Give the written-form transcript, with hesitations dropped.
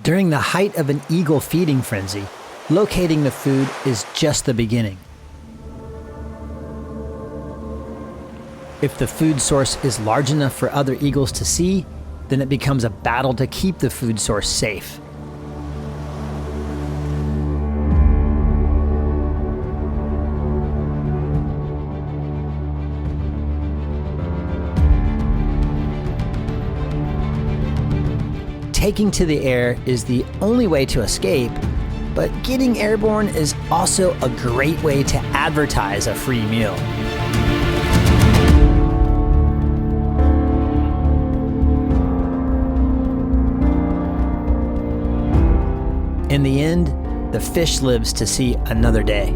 During the height of an eagle feeding frenzy, locating the food is just the beginning. If the food source is large enough for other eagles to see, then it becomes a battle to keep the food source safe. Taking to the air is the only way to escape, but getting airborne is also a great way to advertise a free meal. In the end, the fish lives to see another day.